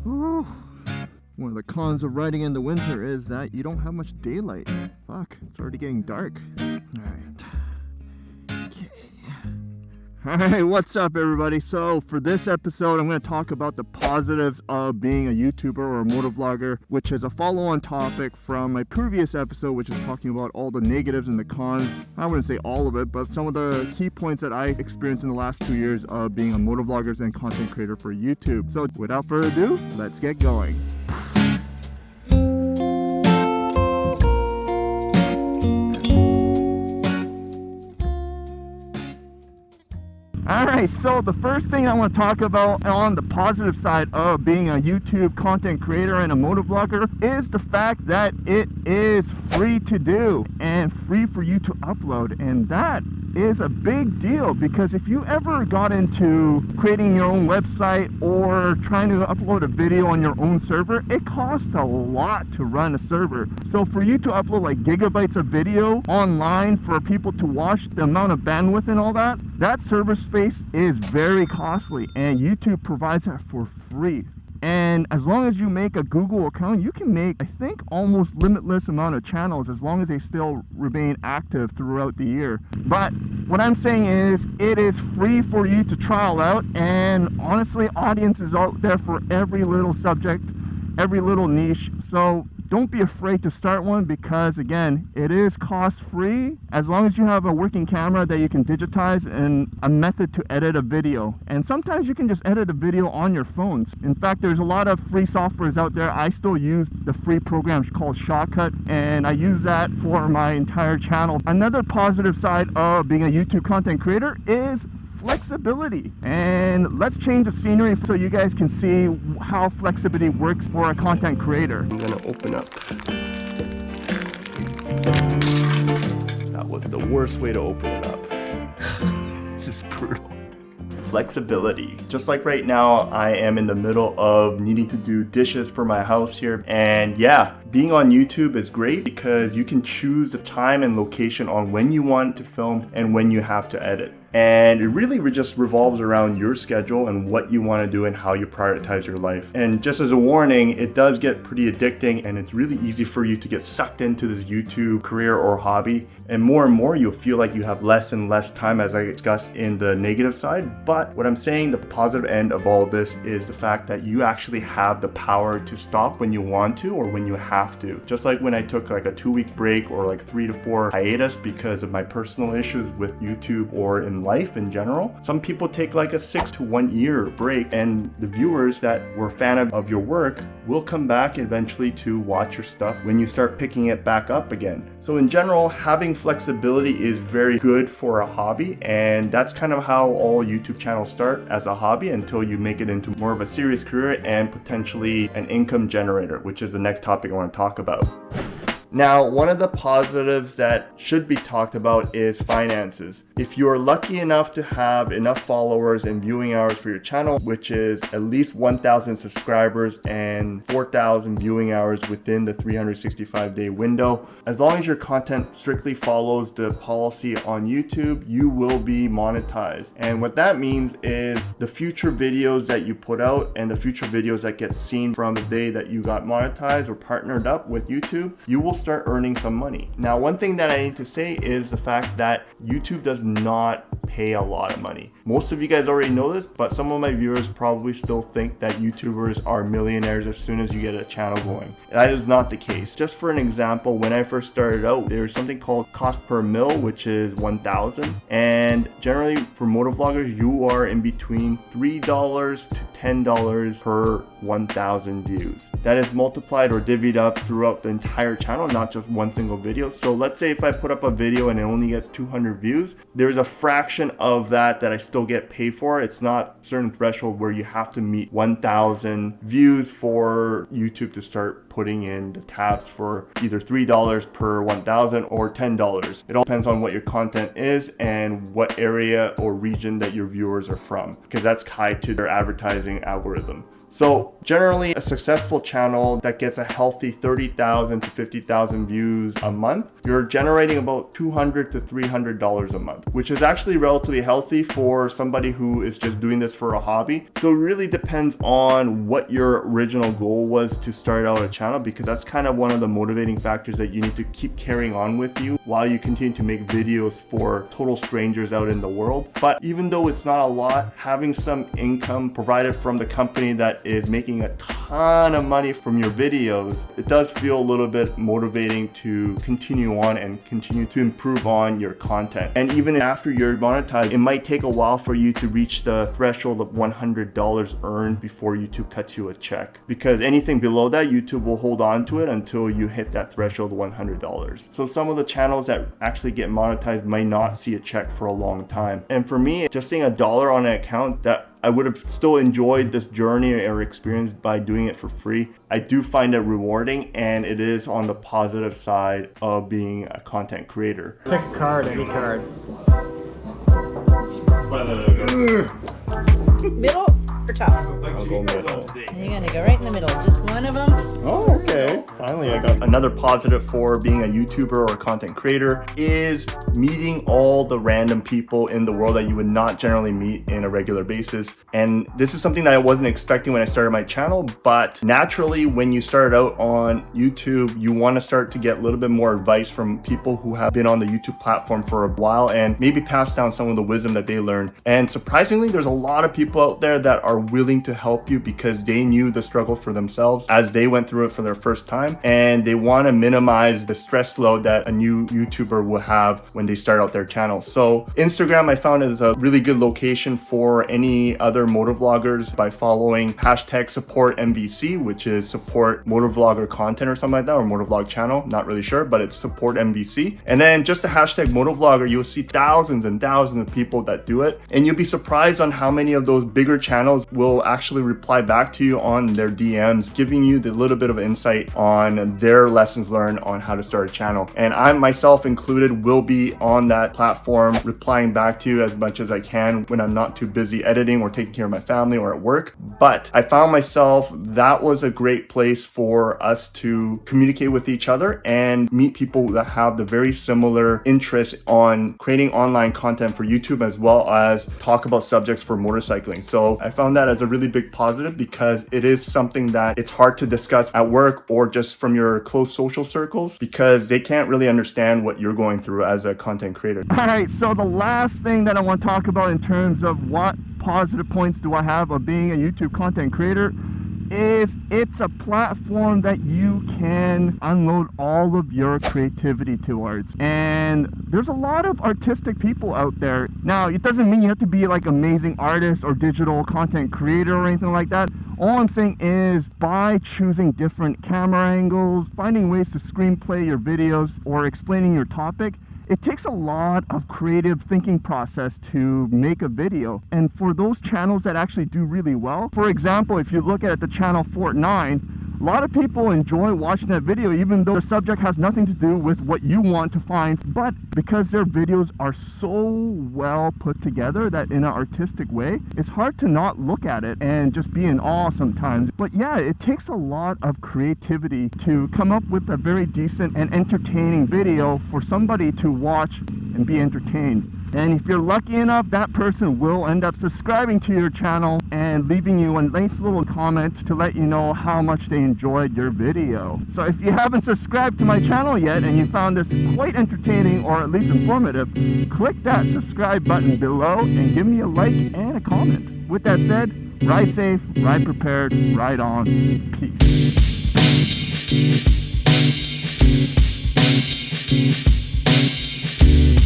Ooh. One of the cons of riding in the winter is that you don't have much daylight. Fuck, it's already getting dark. Alright. Okay. Alright, what's up everybody? So for this episode, I'm going to talk about the positives of being a YouTuber or a motovlogger, which is a follow-on topic from my previous episode, which is talking about all the negatives and the cons. I wouldn't say all of it, but some of the key points that I experienced in the last 2 years of being a motovlogger and content creator for YouTube. So without further ado, let's get going. Alright, so the first thing I want to talk about on the positive side of being a YouTube content creator and a motovlogger is the fact that it is free to do and free for you to upload, and that is a big deal because if you ever got into creating your own website or trying to upload a video on your own server, it costs a lot to run a server. So for you to upload like gigabytes of video online for people to watch, the amount of bandwidth and all that, that server space is very costly, and YouTube provides that for free. And as long as you make a Google account, you can make, I think, almost limitless amount of channels as long as they still remain active throughout the year. But what I'm saying is it is free for you to trial out, and honestly, audience is out there for every little subject, every little niche. So don't be afraid to start one because, again, it is cost free as long as you have a working camera that you can digitize and a method to edit a video. And sometimes you can just edit a video on your phones. In fact, there's a lot of free softwares out there. I still use the free program called Shotcut, and I use that for my entire channel. Another positive side of being a YouTube content creator is flexibility. And let's change the scenery so you guys can see how flexibility works for a content creator. I'm gonna open up. That was the worst way to open it up. This is brutal. Flexibility. Just like right now, I am in the middle of needing to do dishes for my house here. And yeah, being on YouTube is great because you can choose the time and location on when you want to film and when you have to edit. And it really just revolves around your schedule and what you want to do and how you prioritize your life. And just as a warning, it does get pretty addicting, and it's really easy for you to get sucked into this YouTube career or hobby. And more you'll feel like you have less and less time, as I discussed in the negative side. But what I'm saying, the positive end of all this is the fact that you actually have the power to stop when you want to or when you have to. Just like when I took like a 2-week break or like 3 to 4 hiatus because of my personal issues with YouTube or in life in general. Some people take like a 6 to 1 year break, and the viewers that were a fan of your work will come back eventually to watch your stuff when you start picking it back up again. So in general, having flexibility is very good for a hobby, and that's kind of how all YouTube channels start, as a hobby, until you make it into more of a serious career and potentially an income generator, which is the next topic I want to talk about. Now, one of the positives that should be talked about is finances. If you're lucky enough to have enough followers and viewing hours for your channel, which is at least 1,000 subscribers and 4,000 viewing hours within the 365-day window, as long as your content strictly follows the policy on YouTube, you will be monetized. And what that means is the future videos that you put out and the future videos that get seen from the day that you got monetized or partnered up with YouTube, you will start earning some money. Now, one thing that I need to say is the fact that YouTube does not pay a lot of money. Most of you guys already know this, but some of my viewers probably still think that YouTubers are millionaires as soon as you get a channel going. That is not the case. Just for an example, when I first started out, there's something called cost per mil, which is 1,000. And generally for motovloggers, you are in between $3 to $10 per 1,000 views. That is multiplied or divvied up throughout the entire channel, not just one single video. So let's say if I put up a video and it only gets 200 views, there's a fraction of that I still get paid for. It's not a certain threshold where you have to meet 1,000 views for YouTube to start putting in the tabs for either $3 per 1,000 or $10. It all depends on what your content is and what area or region that your viewers are from, because that's tied to their advertising algorithm. So generally a successful channel that gets a healthy 30,000 to 50,000 views a month, you're generating about $200 to $300 a month, which is actually relatively healthy for somebody who is just doing this for a hobby. So it really depends on what your original goal was to start out a channel, because that's kind of one of the motivating factors that you need to keep carrying on with you while you continue to make videos for total strangers out in the world. But even though it's not a lot, having some income provided from the company that is making a ton of money from your videos, it does feel a little bit motivating to continue on and continue to improve on your content. And even after you're monetized, it might take a while for you to reach the threshold of $100 earned before YouTube cuts you a check, because anything below that, YouTube will hold on to it until you hit that threshold of $100. So some of the channels that actually get monetized might not see a check for a long time. And for me, just seeing $1 on an account that I would have still enjoyed this journey or experience by doing it for free, I do find it rewarding, and it is on the positive side of being a content creator. Pick a card, any card. Middle or top? I'll go middle. And you're gonna go right in the middle. Just one of them. Oh, okay. Finally, I got another positive for being a YouTuber or a content creator is meeting all the random people in the world that you would not generally meet in a regular basis. And this is something that I wasn't expecting when I started my channel, but naturally when you start out on YouTube, you want to start to get a little bit more advice from people who have been on the YouTube platform for a while and maybe pass down some of the wisdom that they learned. And surprisingly, there's a lot of people out there that are willing to help you because they knew the struggle for themselves as they went through it for their first time, and they want to minimize the stress load that a new YouTuber will have when they start out their channel. So Instagram I found is a really good location for any other motovloggers by following hashtag support MVC, which is support motovlogger content or something like that, or motovlog channel, not really sure, but it's support MVC. And then just the hashtag motovlogger, you'll see thousands and thousands of people that do it, and you'll be surprised on how many of those bigger channels will actually reply back to you on their DMs, giving you the little bit of insight on their lessons learned on how to start a channel. And I myself included will be on that platform replying back to you as much as I can when I'm not too busy editing or taking care of my family or at work. But I found myself that was a great place for us to communicate with each other and meet people that have the very similar interests on creating online content for YouTube, as well as talk about subjects for motorcycling. So I found that as a really big positive, because it is something that it's hard to discuss at work or just from your close social circles, because they can't really understand what you're going through as a content creator. All right, so the last thing that I want to talk about in terms of what positive points do I have of being a YouTube content creator is it's a platform that you can unload all of your creativity towards. And there's a lot of artistic people out there. Now, it doesn't mean you have to be like amazing artist or digital content creator or anything like that. All I'm saying is by choosing different camera angles, finding ways to screenplay your videos, or explaining your topic, it takes a lot of creative thinking process to make a video. And for those channels that actually do really well, for example, if you look at the channel Fort9, a lot of people enjoy watching that video even though the subject has nothing to do with what you want to find, but because their videos are so well put together that in an artistic way, it's hard to not look at it and just be in awe sometimes. But yeah, it takes a lot of creativity to come up with a very decent and entertaining video for somebody to watch and be entertained. And if you're lucky enough, that person will end up subscribing to your channel and leaving you a nice little comment to let you know how much they enjoyed your video. So if you haven't subscribed to my channel yet and you found this quite entertaining or at least informative, click that subscribe button below and give me a like and a comment. With that said, ride safe, ride prepared, ride on. Peace.